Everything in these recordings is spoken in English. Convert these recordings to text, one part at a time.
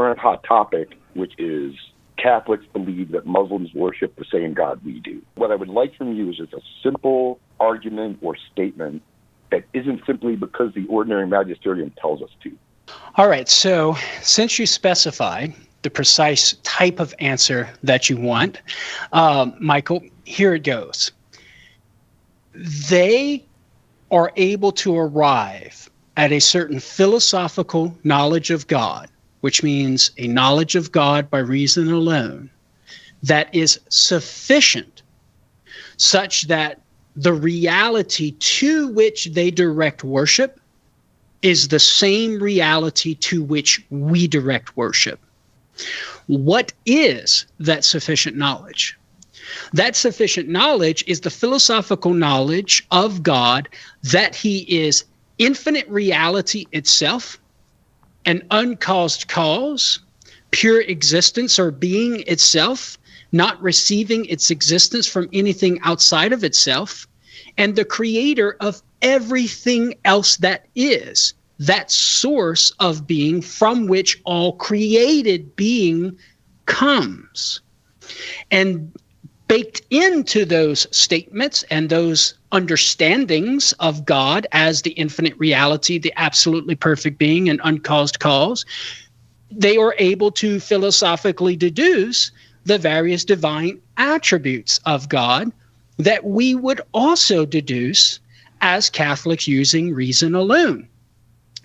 current hot topic, which is Catholics believe that Muslims worship the same God we do. What I would like from you is just a simple argument or statement that isn't simply because the ordinary magisterium tells us to. All right, so since you specified the precise type of answer that you want, Michael, here it goes. They are able to arrive at a certain philosophical knowledge of God, which means a knowledge of God by reason alone, that is sufficient such that the reality to which they direct worship is the same reality to which we direct worship. What is that sufficient knowledge? That sufficient knowledge is the philosophical knowledge of God that he is infinite reality itself, an uncaused cause, pure existence or being itself, not receiving its existence from anything outside of itself, and the creator of everything else that is, that source of being from which all created being comes. And baked into those statements and those understandings of God as the infinite reality, the absolutely perfect being and uncaused cause, they are able to philosophically deduce the various divine attributes of God that we would also deduce as Catholics using reason alone.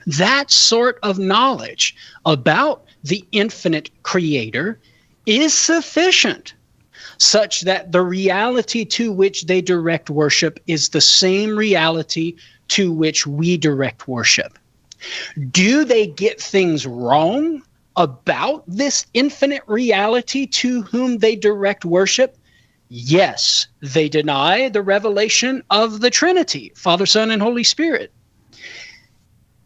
That sort of knowledge about the infinite creator is sufficient such that the reality to which they direct worship is the same reality to which we direct worship. Do they get things wrong about this infinite reality to whom they direct worship? Yes, they deny the revelation of the Trinity, Father, Son, and Holy Spirit.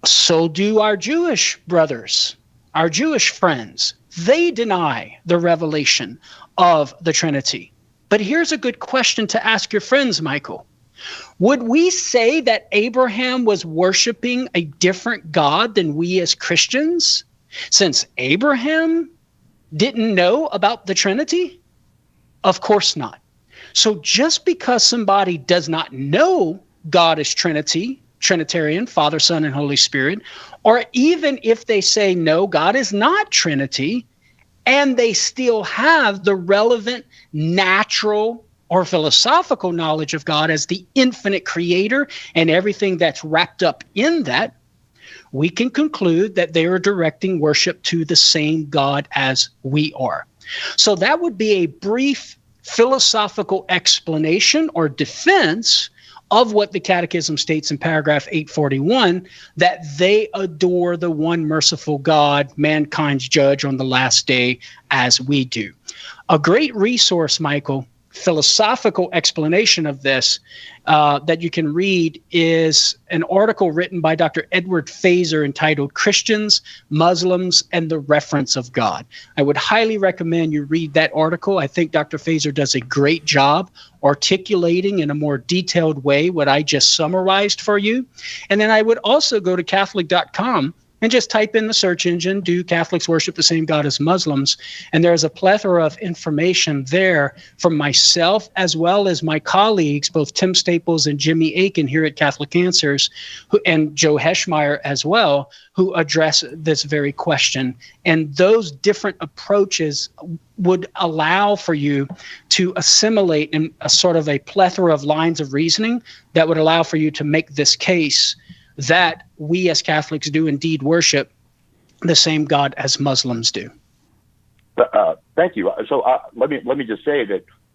So do our Jewish brothers, our Jewish friends. They deny the revelation of the Trinity. But here's a good question to ask your friends, Michael. Would we say that Abraham was worshiping a different God than we as Christians, since Abraham didn't know about the Trinity? Of course not. So just because somebody does not know God is Trinity, Trinitarian, Father, Son, and Holy Spirit, or even if they say, no, God is not Trinity, and they still have the relevant natural or philosophical knowledge of God as the infinite creator and everything that's wrapped up in that, we can conclude that they are directing worship to the same God as we are. So that would be a brief philosophical explanation or defense of what the Catechism states in paragraph 841, that they adore the one merciful God, mankind's judge on the last day, as we do. A great resource, Michael, philosophical explanation of this that you can read is an article written by Dr. Edward Fazer entitled Christians, Muslims, and the Reference of God. I would highly recommend you read that article. I think Dr. Fazer does a great job articulating in a more detailed way what I just summarized for you. And then I would also go to Catholic.com and just type in the search engine, do Catholics worship the same God as Muslims? And there's a plethora of information there from myself as well as my colleagues, both Tim Staples and Jimmy Aiken here at Catholic Answers, and Joe Heschmeyer as well, who address this very question. And those different approaches would allow for you to assimilate in a sort of a plethora of lines of reasoning that would allow for you to make this case that we as Catholics do indeed worship the same God as Muslims do. Thank you. So let me just say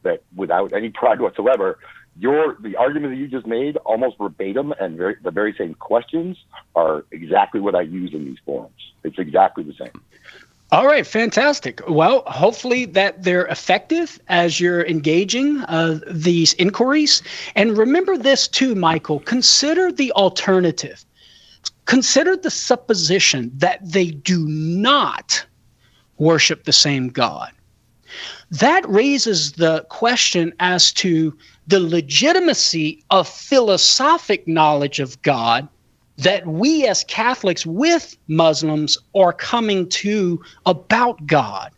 that without any pride whatsoever, the argument that you just made, almost verbatim, and the very same questions are exactly what I use in these forums. It's exactly the same. All right, fantastic. Well, hopefully that they're effective as you're engaging these inquiries. And remember this too, Michael, consider the alternative. Consider the supposition that they do not worship the same God. That raises the question as to the legitimacy of philosophic knowledge of God that we as Catholics with Muslims are coming to about God.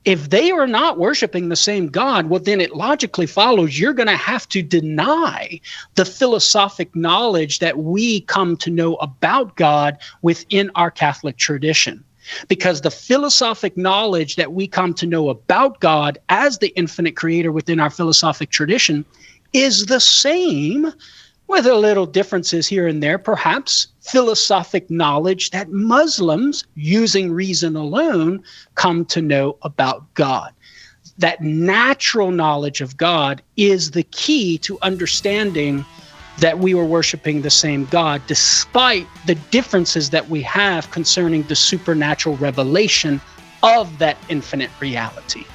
If they are not worshiping the same God, well, then it logically follows you're going to have to deny the philosophic knowledge that we come to know about God within our Catholic tradition. Because the philosophic knowledge that we come to know about God as the infinite creator within our philosophic tradition is the same, with a little differences here and there, perhaps philosophic knowledge that Muslims, using reason alone, come to know about God. That natural knowledge of God is the key to understanding that we were worshiping the same God, despite the differences that we have concerning the supernatural revelation of that infinite reality.